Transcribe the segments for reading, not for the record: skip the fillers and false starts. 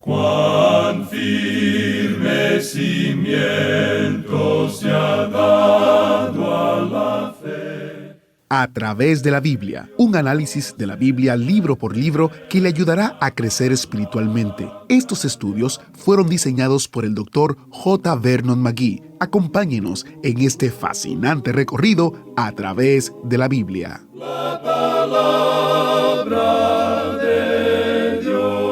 Cuán firme cimiento se ha dado a la fe. A través de la Biblia, un análisis de la Biblia libro por libro que le ayudará a crecer espiritualmente. Estos estudios fueron diseñados por el Dr. J. Vernon McGee. Acompáñenos en este fascinante recorrido a través de la Biblia. La palabra de Dios.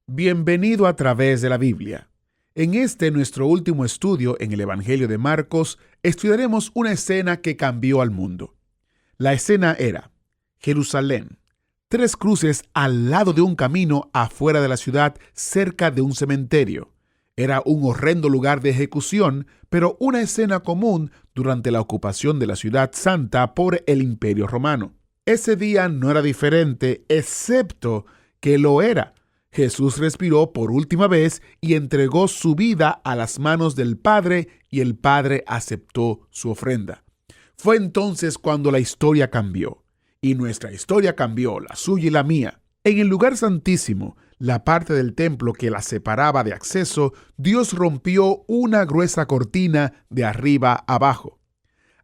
Bienvenido a través de la Biblia. En nuestro último estudio en el Evangelio de Marcos, estudiaremos una escena que cambió al mundo. La escena era Jerusalén, 3 cruces al lado de un camino afuera de la ciudad, cerca de un cementerio. Era un horrendo lugar de ejecución, pero una escena común durante la ocupación de la ciudad santa por el Imperio Romano. Ese día no era diferente, excepto que lo era. Jesús respiró por última vez y entregó su vida a las manos del Padre, y el Padre aceptó su ofrenda. Fue entonces cuando la historia cambió, y nuestra historia cambió, la suya y la mía. En el lugar santísimo, la parte del templo que la separaba de acceso, Dios rompió una gruesa cortina de arriba abajo.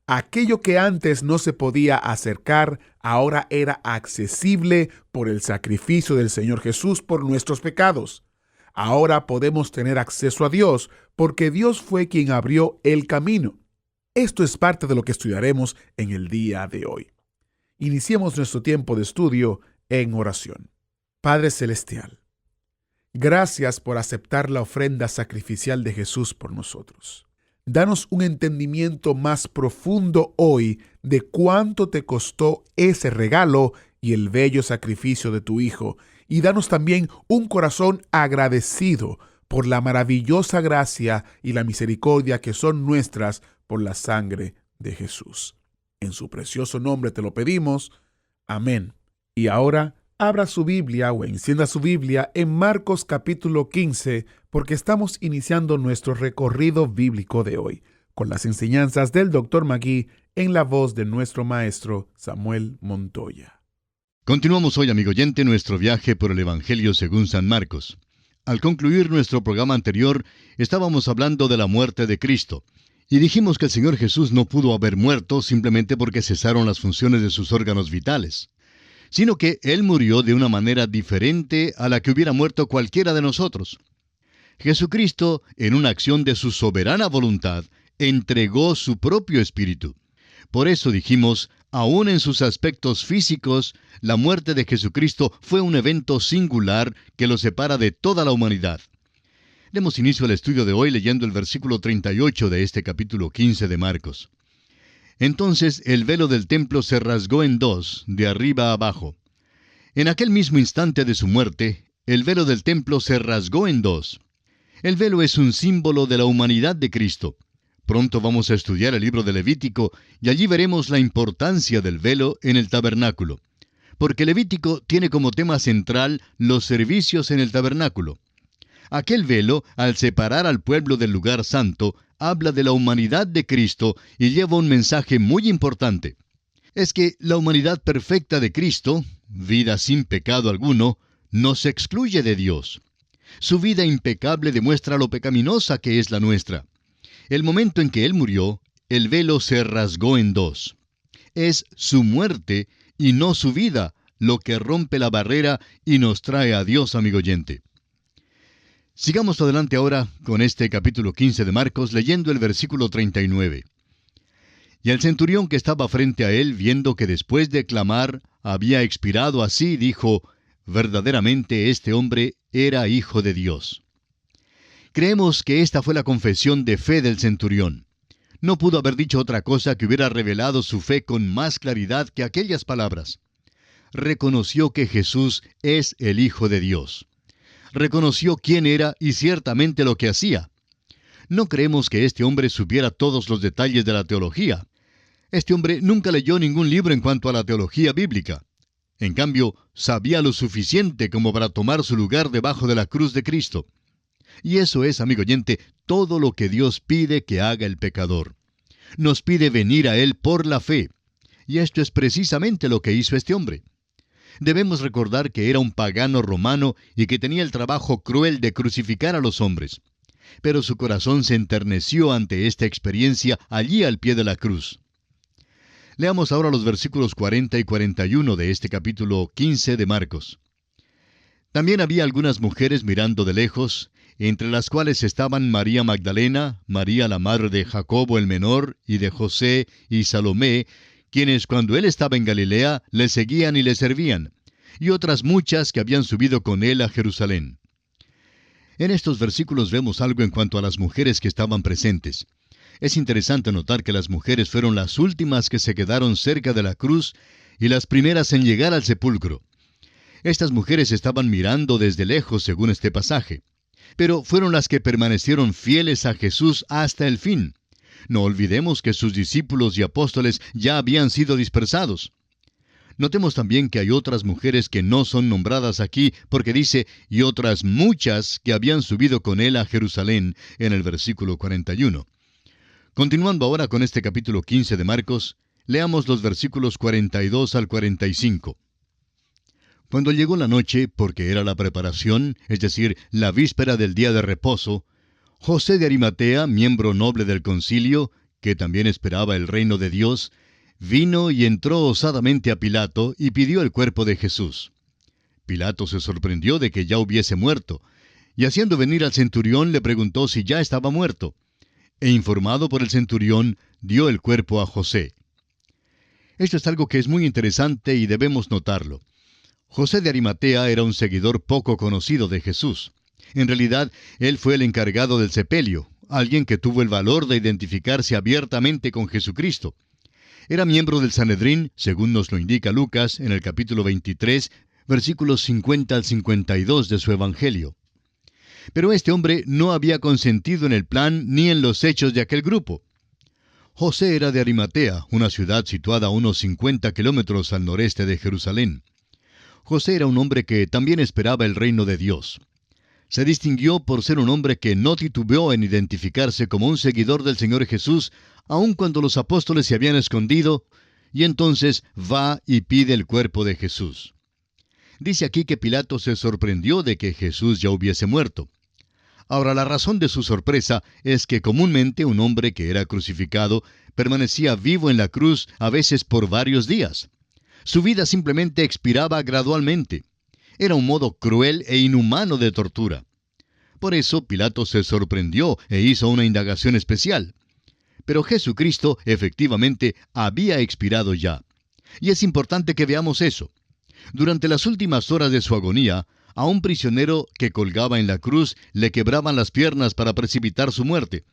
Aquello que antes no se podía acercar, ahora era accesible por el sacrificio del Señor Jesús por nuestros pecados. Ahora podemos tener acceso a Dios porque Dios fue quien abrió el camino. Esto es parte de lo que estudiaremos en el día de hoy. Iniciemos nuestro tiempo de estudio en oración. Padre Celestial, gracias por aceptar la ofrenda sacrificial de Jesús por nosotros. Danos un entendimiento más profundo hoy de cuánto te costó ese regalo y el bello sacrificio de tu Hijo. Y danos también un corazón agradecido por la maravillosa gracia y la misericordia que son nuestras por la sangre de Jesús. En su precioso nombre te lo pedimos. Amén. Y ahora, abra su Biblia o encienda su Biblia en Marcos capítulo 15, porque estamos iniciando nuestro recorrido bíblico de hoy, con las enseñanzas del Dr. McGee en la voz de nuestro maestro Samuel Montoya. Continuamos hoy, amigo oyente, nuestro viaje por el Evangelio según San Marcos. Al concluir nuestro programa anterior, estábamos hablando de la muerte de Cristo, y dijimos que el Señor Jesús no pudo haber muerto simplemente porque cesaron las funciones de sus órganos vitales, sino que Él murió de una manera diferente a la que hubiera muerto cualquiera de nosotros. Jesucristo, en una acción de su soberana voluntad, entregó su propio espíritu. Por eso dijimos, aún en sus aspectos físicos, la muerte de Jesucristo fue un evento singular que lo separa de toda la humanidad. Demos inicio al estudio de hoy leyendo el versículo 38 de este capítulo 15 de Marcos. Entonces el velo del templo se rasgó en 2, de arriba a abajo. En aquel mismo instante de su muerte, el velo del templo se rasgó en 2. El velo es un símbolo de la humanidad de Cristo. Pronto vamos a estudiar el libro de Levítico y allí veremos la importancia del velo en el tabernáculo. Porque Levítico tiene como tema central los servicios en el tabernáculo. Aquel velo, al separar al pueblo del lugar santo, habla de la humanidad de Cristo y lleva un mensaje muy importante. Es que la humanidad perfecta de Cristo, vida sin pecado alguno, no se excluye de Dios. Su vida impecable demuestra lo pecaminosa que es la nuestra. El momento en que Él murió, el velo se rasgó en 2. Es su muerte y no su vida lo que rompe la barrera y nos trae a Dios, amigo oyente. Sigamos adelante ahora con este capítulo 15 de Marcos, leyendo el versículo 39. Y el centurión que estaba frente a él, viendo que después de clamar había expirado así, dijo, verdaderamente este hombre era hijo de Dios. Creemos que esta fue la confesión de fe del centurión. No pudo haber dicho otra cosa que hubiera revelado su fe con más claridad que aquellas palabras. Reconoció que Jesús es el Hijo de Dios. Reconoció quién era y ciertamente lo que hacía. No creemos que este hombre supiera todos los detalles de la teología. Este hombre nunca leyó ningún libro en cuanto a la teología bíblica. En cambio, sabía lo suficiente como para tomar su lugar debajo de la cruz de Cristo. Y eso es, amigo oyente, todo lo que Dios pide que haga el pecador. Nos pide venir a Él por la fe. Y esto es precisamente lo que hizo este hombre. Debemos recordar que era un pagano romano y que tenía el trabajo cruel de crucificar a los hombres. Pero su corazón se enterneció ante esta experiencia allí al pie de la cruz. Leamos ahora los versículos 40 y 41 de este capítulo 15 de Marcos. También había algunas mujeres mirando de lejos, entre las cuales estaban María Magdalena, María la madre de Jacobo el menor, y de José y Salomé, quienes cuando él estaba en Galilea le seguían y le servían, y otras muchas que habían subido con él a Jerusalén. En estos versículos vemos algo en cuanto a las mujeres que estaban presentes. Es interesante notar que las mujeres fueron las últimas que se quedaron cerca de la cruz y las primeras en llegar al sepulcro. Estas mujeres estaban mirando desde lejos según este pasaje, pero fueron las que permanecieron fieles a Jesús hasta el fin. No olvidemos que sus discípulos y apóstoles ya habían sido dispersados. Notemos también que hay otras mujeres que no son nombradas aquí, porque dice, y otras muchas que habían subido con él a Jerusalén, en el versículo 41. Continuando ahora con este capítulo 15 de Marcos, leamos los versículos 42 al 45. Cuando llegó la noche, porque era la preparación, es decir, la víspera del día de reposo, José de Arimatea, miembro noble del concilio, que también esperaba el reino de Dios, vino y entró osadamente a Pilato y pidió el cuerpo de Jesús. Pilato se sorprendió de que ya hubiese muerto, y haciendo venir al centurión le preguntó si ya estaba muerto, e informado por el centurión, dio el cuerpo a José. Esto es algo que es muy interesante y debemos notarlo. José de Arimatea era un seguidor poco conocido de Jesús. En realidad, él fue el encargado del sepelio, alguien que tuvo el valor de identificarse abiertamente con Jesucristo. Era miembro del Sanedrín, según nos lo indica Lucas en el capítulo 23, versículos 50 al 52 de su Evangelio. Pero este hombre no había consentido en el plan ni en los hechos de aquel grupo. José era de Arimatea, una ciudad situada a unos 50 kilómetros al noreste de Jerusalén. José era un hombre que también esperaba el reino de Dios. Se distinguió por ser un hombre que no titubeó en identificarse como un seguidor del Señor Jesús, aun cuando los apóstoles se habían escondido, y entonces va y pide el cuerpo de Jesús. Dice aquí que Pilato se sorprendió de que Jesús ya hubiese muerto. Ahora, la razón de su sorpresa es que comúnmente un hombre que era crucificado permanecía vivo en la cruz a veces por varios días. Su vida simplemente expiraba gradualmente. Era un modo cruel e inhumano de tortura. Por eso Pilato se sorprendió e hizo una indagación especial. Pero Jesucristo efectivamente había expirado ya. Y es importante que veamos eso. Durante las últimas horas de su agonía, a un prisionero que colgaba en la cruz le quebraban las piernas para precipitar su muerte.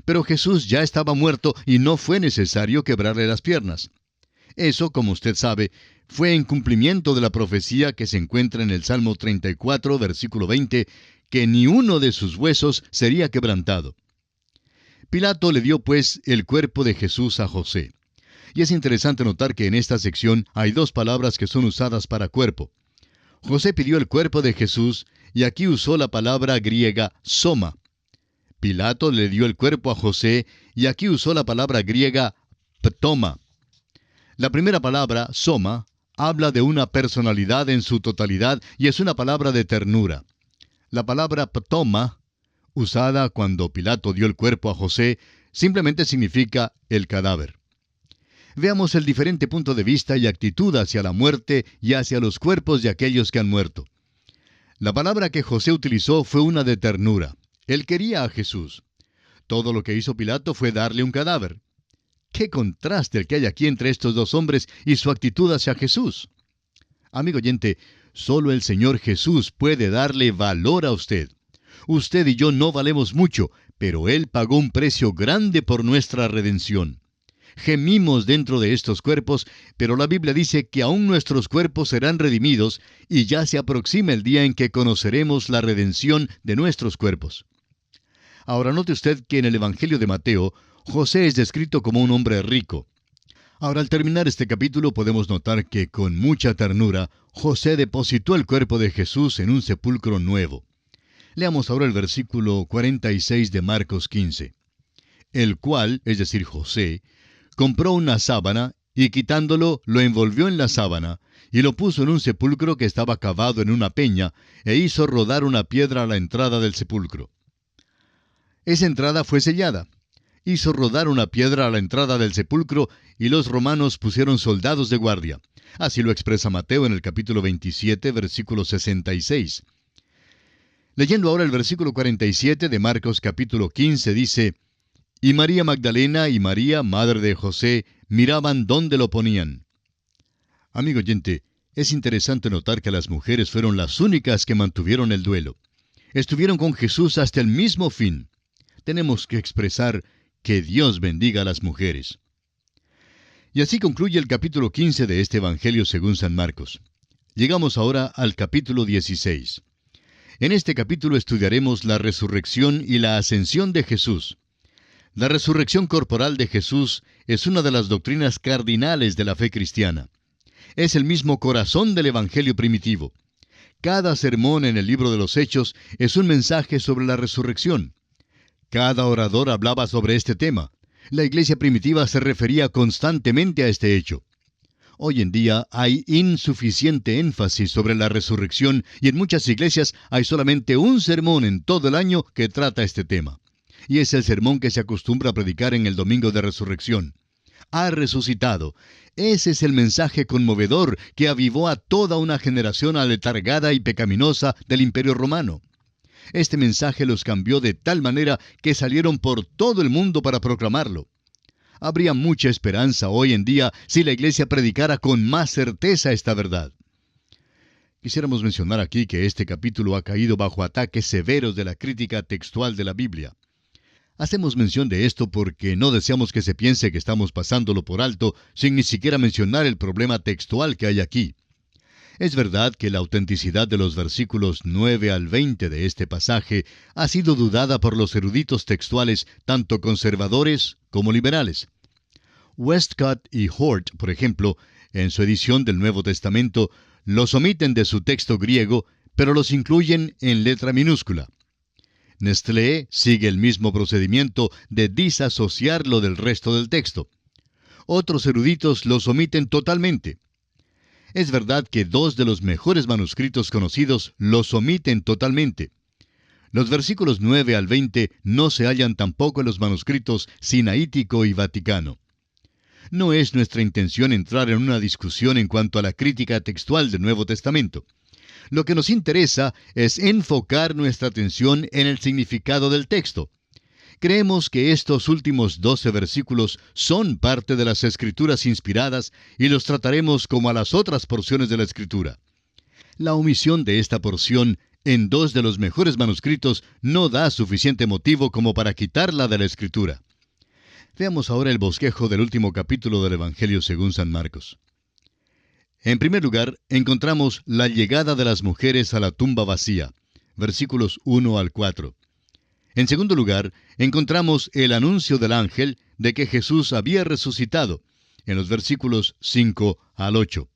Pero Jesús ya estaba muerto y no fue necesario quebrarle las piernas. Eso, como usted sabe, fue en cumplimiento de la profecía que se encuentra en el Salmo 34, versículo 20, que ni uno de sus huesos sería quebrantado. Pilato le dio, pues, el cuerpo de Jesús a José. Y es interesante notar que en esta sección hay dos palabras que son usadas para cuerpo. José pidió el cuerpo de Jesús, y aquí usó la palabra griega soma. Pilato le dio el cuerpo a José, y aquí usó la palabra griega ptoma. La primera palabra, soma, habla de una personalidad en su totalidad y es una palabra de ternura. La palabra ptoma, usada cuando Pilato dio el cuerpo a José, simplemente significa el cadáver. Veamos el diferente punto de vista y actitud hacia la muerte y hacia los cuerpos de aquellos que han muerto. La palabra que José utilizó fue una de ternura. Él quería a Jesús. Todo lo que hizo Pilato fue darle un cadáver. ¡Qué contraste el que hay aquí entre estos dos hombres y su actitud hacia Jesús! Amigo oyente, solo el Señor Jesús puede darle valor a usted. Usted y yo no valemos mucho, pero Él pagó un precio grande por nuestra redención. Gemimos dentro de estos cuerpos, pero la Biblia dice que aún nuestros cuerpos serán redimidos y ya se aproxima el día en que conoceremos la redención de nuestros cuerpos. Ahora note usted que en el Evangelio de Mateo, José es descrito como un hombre rico. Ahora, al terminar este capítulo podemos notar que con mucha ternura, José depositó el cuerpo de Jesús en un sepulcro nuevo. Leamos ahora el versículo 46 de Marcos 15. El cual, es decir, José, compró una sábana, y quitándolo, lo envolvió en la sábana, y lo puso en un sepulcro que estaba cavado en una peña, e hizo rodar una piedra a la entrada del sepulcro. Esa entrada fue sellada. Hizo rodar una piedra a la entrada del sepulcro, y los romanos pusieron soldados de guardia. Así lo expresa Mateo en el capítulo 27, versículo 66. Leyendo ahora el versículo 47 de Marcos capítulo 15, dice: Y María Magdalena y María, madre de José, miraban dónde lo ponían. Amigo oyente, es interesante notar que las mujeres fueron las únicas que mantuvieron el duelo. Estuvieron con Jesús hasta el mismo fin. Tenemos que expresar que Dios bendiga a las mujeres. Y así concluye el capítulo 15 de este Evangelio según San Marcos. Llegamos ahora al capítulo 16. En este capítulo estudiaremos la resurrección y la ascensión de Jesús. La resurrección corporal de Jesús es una de las doctrinas cardinales de la fe cristiana. Es el mismo corazón del Evangelio primitivo. Cada sermón en el libro de los Hechos es un mensaje sobre la resurrección. Cada orador hablaba sobre este tema. La iglesia primitiva se refería constantemente a este hecho. Hoy en día hay insuficiente énfasis sobre la resurrección y en muchas iglesias hay solamente un sermón en todo el año que trata este tema. Y es el sermón que se acostumbra a predicar en el domingo de resurrección. Ha resucitado. Ese es el mensaje conmovedor que avivó a toda una generación aletargada y pecaminosa del Imperio Romano. Este mensaje los cambió de tal manera que salieron por todo el mundo para proclamarlo. Habría mucha esperanza hoy en día si la iglesia predicara con más certeza esta verdad. Quisiéramos mencionar aquí que este capítulo ha caído bajo ataques severos de la crítica textual de la Biblia. Hacemos mención de esto porque no deseamos que se piense que estamos pasándolo por alto sin ni siquiera mencionar el problema textual que hay aquí. Es verdad que la autenticidad de los versículos 9 al 20 de este pasaje ha sido dudada por los eruditos textuales, tanto conservadores como liberales. Westcott y Hort, por ejemplo, en su edición del Nuevo Testamento, los omiten de su texto griego, pero los incluyen en letra minúscula. Nestlé sigue el mismo procedimiento de disasociarlo del resto del texto. Otros eruditos los omiten totalmente. Es verdad que dos de los mejores manuscritos conocidos los omiten totalmente. Los versículos 9 al 20 no se hallan tampoco en los manuscritos sinaítico y vaticano. No es nuestra intención entrar en una discusión en cuanto a la crítica textual del Nuevo Testamento. Lo que nos interesa es enfocar nuestra atención en el significado del texto. Creemos que estos últimos 12 versículos son parte de las Escrituras inspiradas y los trataremos como a las otras porciones de la Escritura. La omisión de esta porción en dos de los mejores manuscritos no da suficiente motivo como para quitarla de la Escritura. Veamos ahora el bosquejo del último capítulo del Evangelio según San Marcos. En primer lugar, encontramos la llegada de las mujeres a la tumba vacía, versículos 1 al 4. En segundo lugar, encontramos el anuncio del ángel de que Jesús había resucitado, en los versículos 5 al 8.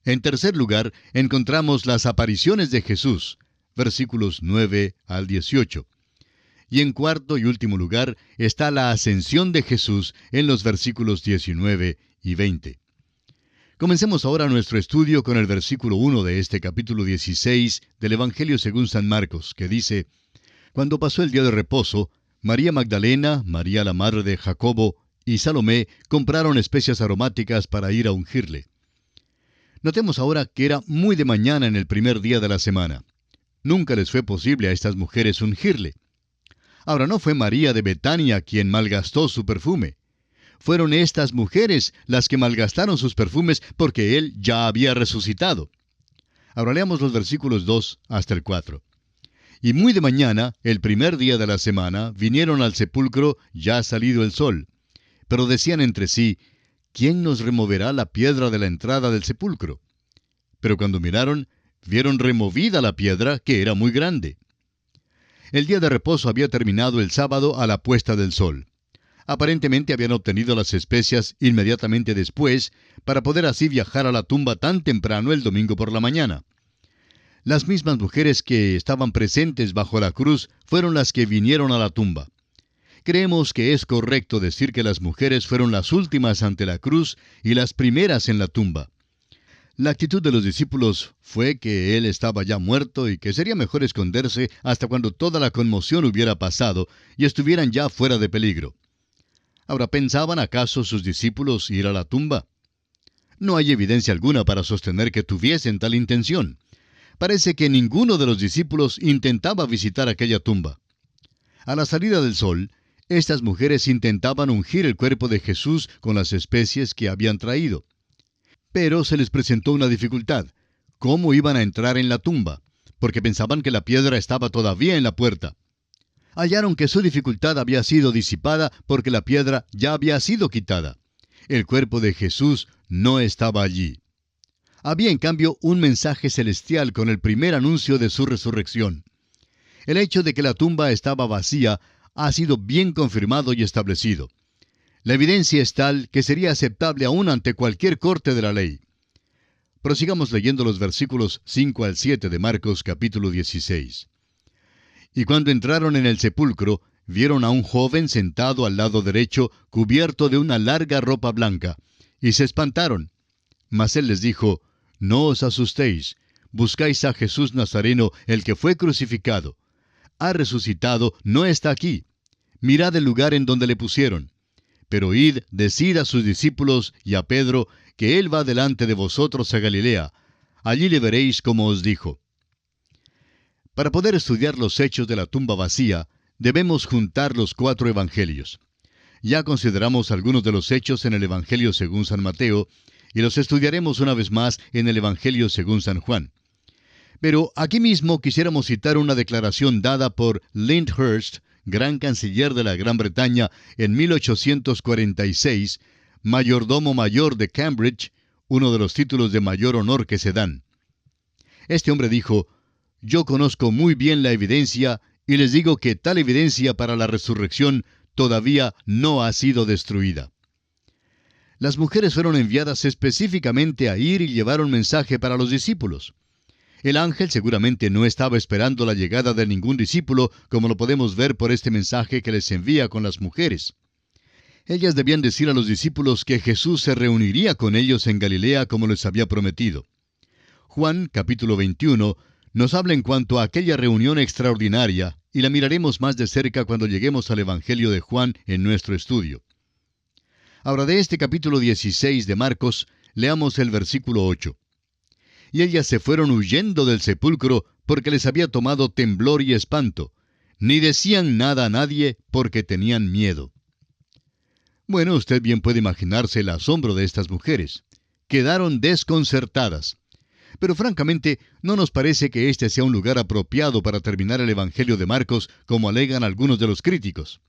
En tercer lugar, encontramos las apariciones de Jesús, versículos 9 al 18. Y en cuarto y último lugar está la ascensión de Jesús en los versículos 19 y 20. Comencemos ahora nuestro estudio con el versículo 1 de este capítulo 16 del Evangelio según San Marcos, que dice: Cuando pasó el día de reposo, María Magdalena, María la madre de Jacobo y Salomé compraron especias aromáticas para ir a ungirle. Notemos ahora que era muy de mañana en el primer día de la semana. Nunca les fue posible a estas mujeres ungirle. Ahora, no fue María de Betania quien malgastó su perfume. Fueron estas mujeres las que malgastaron sus perfumes porque Él ya había resucitado. Ahora leamos los versículos 2 hasta el 4. Y muy de mañana, el primer día de la semana, vinieron al sepulcro ya salido el sol. Pero decían entre sí: ¿quién nos removerá la piedra de la entrada del sepulcro? Pero cuando miraron, vieron removida la piedra, que era muy grande. El día de reposo había terminado el sábado a la puesta del sol. Aparentemente habían obtenido las especias inmediatamente después, para poder así viajar a la tumba tan temprano el domingo por la mañana. Las mismas mujeres que estaban presentes bajo la cruz fueron las que vinieron a la tumba. Creemos que es correcto decir que las mujeres fueron las últimas ante la cruz y las primeras en la tumba. La actitud de los discípulos fue que él estaba ya muerto y que sería mejor esconderse hasta cuando toda la conmoción hubiera pasado y estuvieran ya fuera de peligro. Ahora, ¿pensaban acaso sus discípulos ir a la tumba? No hay evidencia alguna para sostener que tuviesen tal intención. Parece que ninguno de los discípulos intentaba visitar aquella tumba. A la salida del sol, estas mujeres intentaban ungir el cuerpo de Jesús con las especies que habían traído. Pero se les presentó una dificultad. ¿Cómo iban a entrar en la tumba? Porque pensaban que la piedra estaba todavía en la puerta. Hallaron que su dificultad había sido disipada porque la piedra ya había sido quitada. El cuerpo de Jesús no estaba allí. Había en cambio un mensaje celestial con el primer anuncio de su resurrección. El hecho de que la tumba estaba vacía ha sido bien confirmado y establecido. La evidencia es tal que sería aceptable aún ante cualquier corte de la ley. Prosigamos leyendo los versículos 5 al 7 de Marcos capítulo 16. Y cuando entraron en el sepulcro, vieron a un joven sentado al lado derecho, cubierto de una larga ropa blanca, y se espantaron. Mas él les dijo: No os asustéis, buscáis a Jesús Nazareno, el que fue crucificado. Ha resucitado, no está aquí. Mirad el lugar en donde le pusieron. Pero id, decid a sus discípulos y a Pedro que él va delante de vosotros a Galilea. Allí le veréis como os dijo. Para poder estudiar los hechos de la tumba vacía, debemos juntar los 4 evangelios. Ya consideramos algunos de los hechos en el Evangelio según San Mateo, y los estudiaremos una vez más en el Evangelio según San Juan. Pero aquí mismo quisiéramos citar una declaración dada por Lyndhurst, gran canciller de la Gran Bretaña, en 1846, mayordomo mayor de Cambridge, uno de los títulos de mayor honor que se dan. Este hombre dijo: Yo conozco muy bien la evidencia, y les digo que tal evidencia para la resurrección todavía no ha sido destruida. Las mujeres fueron enviadas específicamente a ir y llevar un mensaje para los discípulos. El ángel seguramente no estaba esperando la llegada de ningún discípulo, como lo podemos ver por este mensaje que les envía con las mujeres. Ellas debían decir a los discípulos que Jesús se reuniría con ellos en Galilea como les había prometido. Juan, capítulo 21, nos habla en cuanto a aquella reunión extraordinaria, y la miraremos más de cerca cuando lleguemos al Evangelio de Juan en nuestro estudio. Ahora, de este capítulo 16 de Marcos, leamos el versículo 8. Y ellas se fueron huyendo del sepulcro porque les había tomado temblor y espanto. Ni decían nada a nadie porque tenían miedo. Bueno, usted bien puede imaginarse el asombro de estas mujeres. Quedaron desconcertadas. Pero francamente, no nos parece que este sea un lugar apropiado para terminar el Evangelio de Marcos, como alegan algunos de los críticos.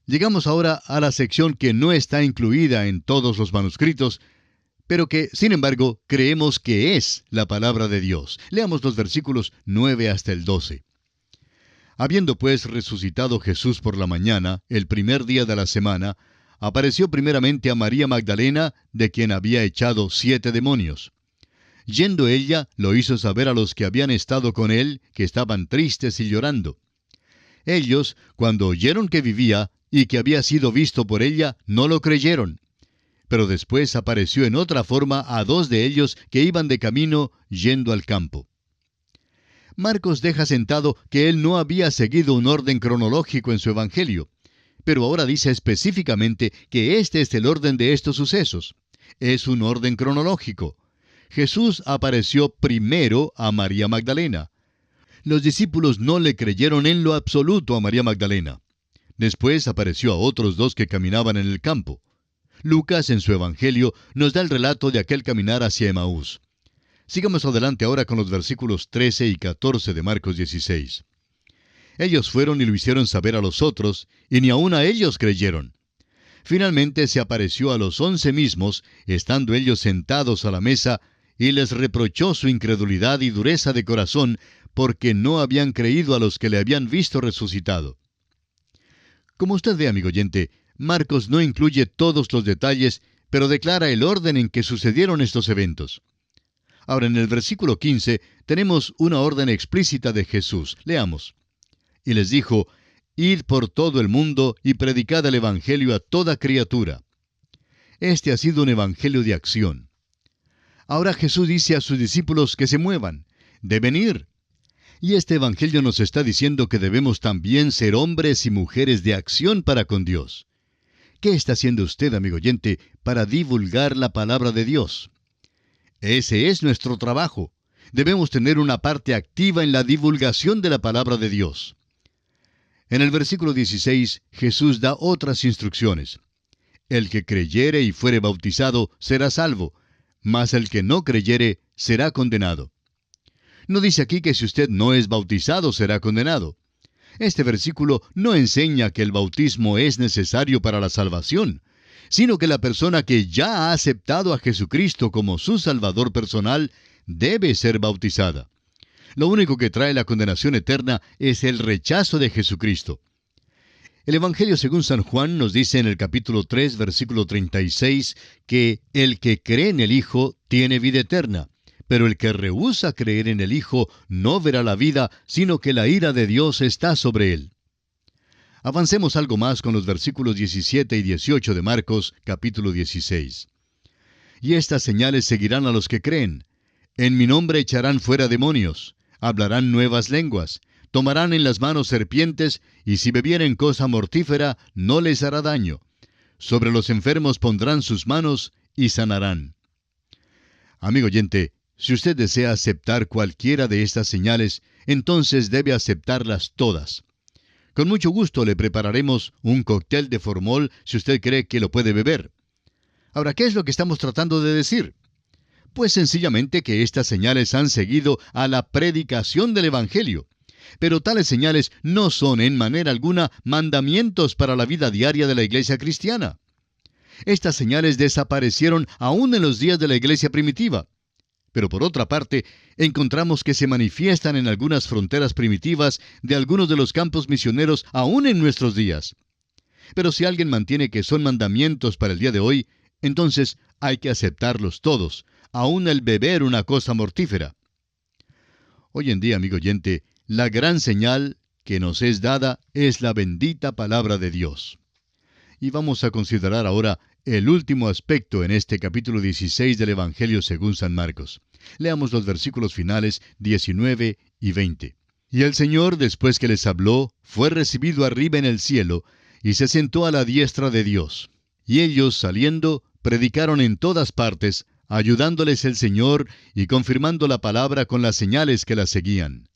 Llegamos ahora a la sección que no está incluida en todos los manuscritos, pero que, sin embargo, creemos que es la palabra de Dios. Leamos los versículos 9 hasta el 12. Habiendo pues resucitado Jesús por la mañana, el primer día de la semana, apareció primeramente a María Magdalena, de quien había echado 7 demonios. Yendo ella, lo hizo saber a los que habían estado con él, que estaban tristes y llorando. Ellos, cuando oyeron que vivía y que había sido visto por ella, no lo creyeron. Pero después apareció en otra forma a 2 de ellos que iban de camino yendo al campo. Marcos deja sentado que él no había seguido un orden cronológico en su evangelio, pero ahora dice específicamente que este es el orden de estos sucesos. Es un orden cronológico. Jesús apareció primero a María Magdalena. Los discípulos no le creyeron en lo absoluto a María Magdalena. Después apareció a otros 2 que caminaban en el campo. Lucas, en su Evangelio, nos da el relato de aquel caminar hacia Emaús. Sigamos adelante ahora con los versículos 13 y 14 de Marcos 16. Ellos fueron y lo hicieron saber a los otros, y ni aun a ellos creyeron. Finalmente se apareció a los 11 mismos, estando ellos sentados a la mesa, y les reprochó su incredulidad y dureza de corazón, porque no habían creído a los que le habían visto resucitado. Como usted ve, amigo oyente, Marcos no incluye todos los detalles, pero declara el orden en que sucedieron estos eventos. Ahora, en el versículo 15, tenemos una orden explícita de Jesús. Leamos. Y les dijo: Id por todo el mundo y predicad el Evangelio a toda criatura. Este ha sido un Evangelio de acción. Ahora Jesús dice a sus discípulos que se muevan, deben ir. Y este Evangelio nos está diciendo que debemos también ser hombres y mujeres de acción para con Dios. ¿Qué está haciendo usted, amigo oyente, para divulgar la palabra de Dios? Ese es nuestro trabajo. Debemos tener una parte activa en la divulgación de la palabra de Dios. En el versículo 16, Jesús da otras instrucciones. El que creyere y fuere bautizado será salvo, mas el que no creyere será condenado. No dice aquí que si usted no es bautizado será condenado. Este versículo no enseña que el bautismo es necesario para la salvación, sino que la persona que ya ha aceptado a Jesucristo como su Salvador personal debe ser bautizada. Lo único que trae la condenación eterna es el rechazo de Jesucristo. El Evangelio según San Juan nos dice en el capítulo 3, versículo 36, que el que cree en el Hijo tiene vida eterna, pero el que rehúsa creer en el Hijo no verá la vida, sino que la ira de Dios está sobre él. Avancemos algo más con los versículos 17 y 18 de Marcos, capítulo 16. Y estas señales seguirán a los que creen. En mi nombre echarán fuera demonios, hablarán nuevas lenguas, tomarán en las manos serpientes, y si bebieren cosa mortífera, no les hará daño. Sobre los enfermos pondrán sus manos y sanarán. Amigo oyente, si usted desea aceptar cualquiera de estas señales, entonces debe aceptarlas todas. Con mucho gusto le prepararemos un cóctel de formol si usted cree que lo puede beber. Ahora, ¿qué es lo que estamos tratando de decir? Pues sencillamente que estas señales han seguido a la predicación del Evangelio. Pero tales señales no son en manera alguna mandamientos para la vida diaria de la iglesia cristiana. Estas señales desaparecieron aún en los días de la iglesia primitiva. Pero por otra parte, encontramos que se manifiestan en algunas fronteras primitivas de algunos de los campos misioneros aún en nuestros días. Pero si alguien mantiene que son mandamientos para el día de hoy, entonces hay que aceptarlos todos, aún el beber una cosa mortífera. Hoy en día, amigo oyente, la gran señal que nos es dada es la bendita palabra de Dios. Y vamos a considerar ahora el último aspecto en este capítulo 16 del Evangelio según San Marcos. Leamos los versículos finales 19 y 20. Y el Señor, después que les habló, fue recibido arriba en el cielo, y se sentó a la diestra de Dios. Y ellos, saliendo, predicaron en todas partes, ayudándoles el Señor y confirmando la palabra con las señales que la seguían.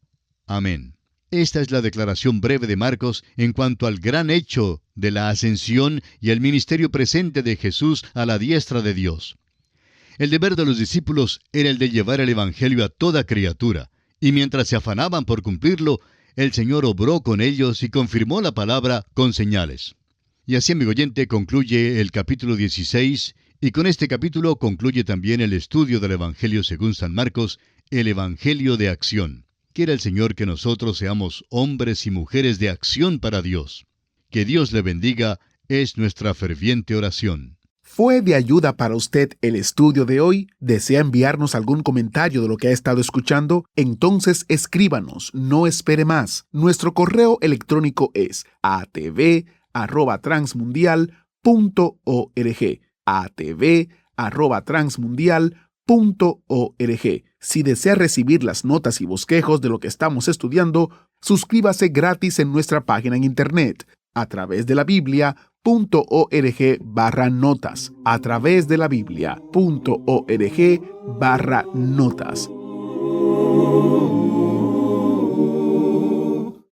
Amén. Esta es la declaración breve de Marcos en cuanto al gran hecho de la ascensión y el ministerio presente de Jesús a la diestra de Dios. El deber de los discípulos era el de llevar el Evangelio a toda criatura, y mientras se afanaban por cumplirlo, el Señor obró con ellos y confirmó la palabra con señales. Y así, amigo oyente, concluye el capítulo 16, y con este capítulo concluye también el estudio del Evangelio según San Marcos, el Evangelio de acción. Quiera el Señor que nosotros seamos hombres y mujeres de acción para Dios. Que Dios le bendiga, es nuestra ferviente oración. ¿Fue de ayuda para usted el estudio de hoy? ¿Desea enviarnos algún comentario de lo que ha estado escuchando? Entonces escríbanos, no espere más. Nuestro correo electrónico es atv@transmundial.org. atv@transmundial.org. Si desea recibir las notas y bosquejos de lo que estamos estudiando, suscríbase gratis en nuestra página en internet a través de la Biblia.org/notas. a través de la Biblia.org/notas.